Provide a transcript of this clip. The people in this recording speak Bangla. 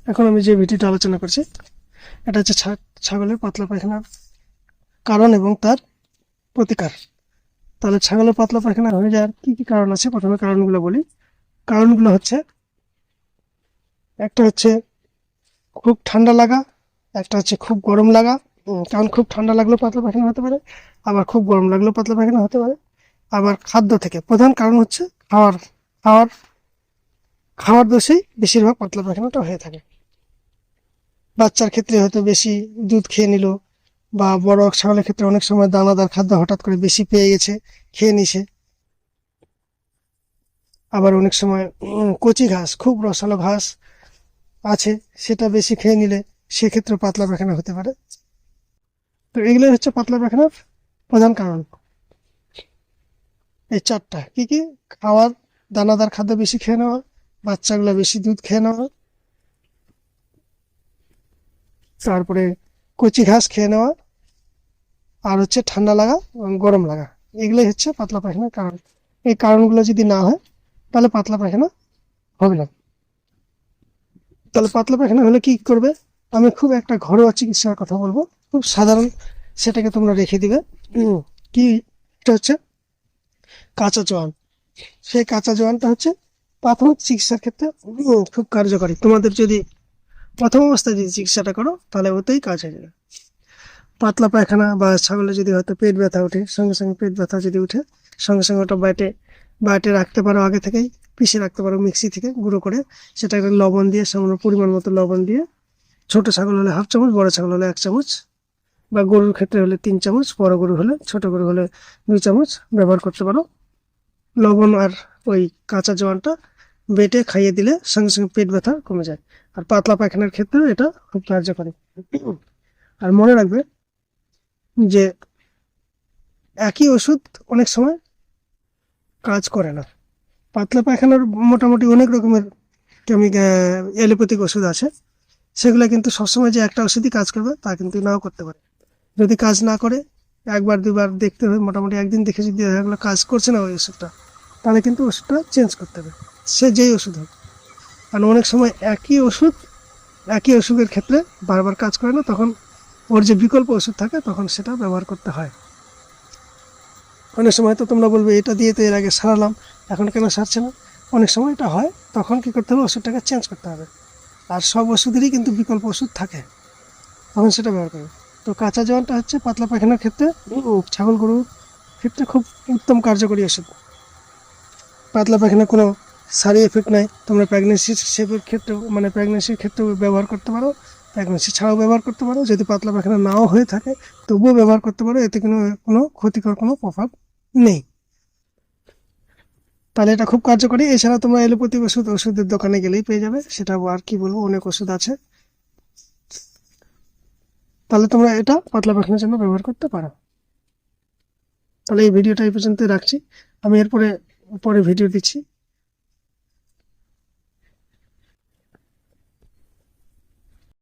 এখন আমি যে ভিডিওটা আলোচনা করছি এটা হচ্ছে ছাগলের পাতলা পায়খানার কারণ এবং তার প্রতিকার। তাহলে ছাগলের পাতলা পায়খানা হয়ে যাওয়ার কি কি কারণ আছে, প্রথমে কারণগুলো বলি। কারণগুলো হচ্ছে, একটা হচ্ছে খুব ঠান্ডা লাগা, একটা হচ্ছে খুব গরম লাগা। কারণ খুব ঠান্ডা লাগলেও পাতলা পায়খানা হতে পারে, আবার খুব গরম লাগলেও পাতলা পায়খানা হতে পারে। আবার খাদ্য থেকে, প্রধান কারণ হচ্ছে খাওয়ার খাওয়ার খাওয়ার দোষেই বেশিরভাগ পাতলা পায়খানাটা হয়ে থাকে। বাচ্চার ক্ষেত্রে হয়তো বেশি দুধ খেয়ে নিল, বা বড় ছাগলের ক্ষেত্রে অনেক সময় দানাদার খাদ্য হঠাৎ করে বেশি পেয়ে গেছে, খেয়ে নিছে। আবার অনেক সময় কচি ঘাস, খুব রসালো ঘাস আছে, সেটা বেশি খেয়ে নিলে সেক্ষেত্রে পাতলা পায়খানা হতে পারে। তো এগুলোই হচ্ছে পাতলা পায়খানার প্রধান কারণ। এই চারটা কি কি: খাওয়ার, দানাদার খাদ্য বেশি খেয়ে নেওয়া, বাচ্চাগুলো বেশি দুধ খেয়ে নেওয়া, তারপরে কচি ঘাস খেয়ে নেওয়া, আর হচ্ছে ঠান্ডা লাগা এবং গরম লাগা। এগুলোই হচ্ছে পাতলা পায়খানার কারণ। এই কারণগুলো যদি না হয় তাহলে পাতলা পায়খানা হবে না। তাহলে পাতলা পায়খানা হলে কি করবে? আমি খুব একটা ঘরোয়া চিকিৎসার কথা বলবো, খুব সাধারণ, সেটাকে তোমরা রেখে দিবে। কি? এটা হচ্ছে কাঁচা জোয়ান। সেই কাঁচা জোয়ানটা হচ্ছে প্রাথমিক চিকিৎসার ক্ষেত্রে খুব কার্যকরী। তোমাদের যদি প্রথম অবস্থায় যদি চিকিৎসাটা করো তাহলে ওতেই কাজ হয়ে যাবে। পাতলা পায়খানা বা ছাগলের যদি হয়তো পেট ব্যথা ওঠে, সঙ্গে সঙ্গে পেট ব্যথা যদি উঠে, সঙ্গে সঙ্গে ওটা বাইটে রাখতে পারো, আগে থেকেই পিষে রাখতে পারো মিক্সি থেকে গুঁড়ো করে। সেটাকে লবণ দিয়ে, সামান্য পরিমাণ মতো লবণ দিয়ে, ছোট ছাগল হলে 1/2 চামচ, বড় ছাগল হলে 1 চামচ, বা গরুর ক্ষেত্রে হলে 3 চামচ, বড় গরু হলে, ছোট গরু হলে 2 চামচ ব্যবহার করতে পারো। লবণ আর ওই কাঁচা জোয়ানটা বেটে খাইয়ে দিলে সঙ্গে সঙ্গে পেট ব্যথা কমে যায়। আর পাতলা পায়খানার ক্ষেত্রে এটা খুব কার্যকরী। আর মনে রাখবে যে একই ওষুধ অনেক সময় কাজ করে না। পাতলা পায়খানার মোটামুটি অনেক রকমের এলোপ্যাথিক ওষুধ আছে, সেগুলো কিন্তু সবসময় যে একটা ওষুধই কাজ করবে তা কিন্তু নাও করতে পারে। যদি কাজ না করে, একবার দুবার দেখতে হবে, মোটামুটি একদিন দেখে যদি দেখা গেলো কাজ করছে না ওই ওষুধটা, তাহলে কিন্তু ওষুধটা চেঞ্জ করতে হবে, সে যেই ওষুধ হোক। কারণ অনেক সময় একই ওষুধের ক্ষেত্রে বারবার কাজ করে না, তখন ওর যে বিকল্প ওষুধ থাকে তখন সেটা ব্যবহার করতে হয়। অনেক সময় তো তোমরা বলবে এটা দিয়ে তো এর আগে সারালাম, এখন কেন সারছে না? অনেক সময় এটা হয়, তখন কি করতে হবে? ওষুধটাকে চেঞ্জ করতে হবে। আর সব ওষুধেরই কিন্তু বিকল্প ওষুধ থাকে, তখন সেটা ব্যবহার করবে। তো কাঁচা জোয়ানটা হচ্ছে পাতলা পায়খানার ক্ষেত্রে, ছাগল গরুর ক্ষেত্রে খুব উত্তম কার্যকরী ওষুধ। পাতলা পায়খানা কোনো সাইড এফেক্ট নাই। তোমরা প্রেগনেন্সির ক্ষেত্রেও ব্যবহার করতে পারো, প্রেগনেন্সি ছাড়াও ব্যবহার করতে পারো। যদি পাতলা পায়খানা নাও হয়ে থাকে তবুও ব্যবহার করতে পারো, এতে কোনো ক্ষতিকর কোনো প্রভাব নেই। তাহলে এটা খুব কার্যকরী। এছাড়া তোমরা এলোপ্যাথিক ওষুধের দোকানে গেলেই পেয়ে যাবে, সেটা আর কি বলবো, অনেক ওষুধ আছে। তাহলে তোমরা এটা পাতলা পায়খানার জন্য ব্যবহার করতে পারো। তাহলে এই ভিডিওটা এই পর্যন্ত রাখছি। আমি পরে ভিডিও দিচ্ছি।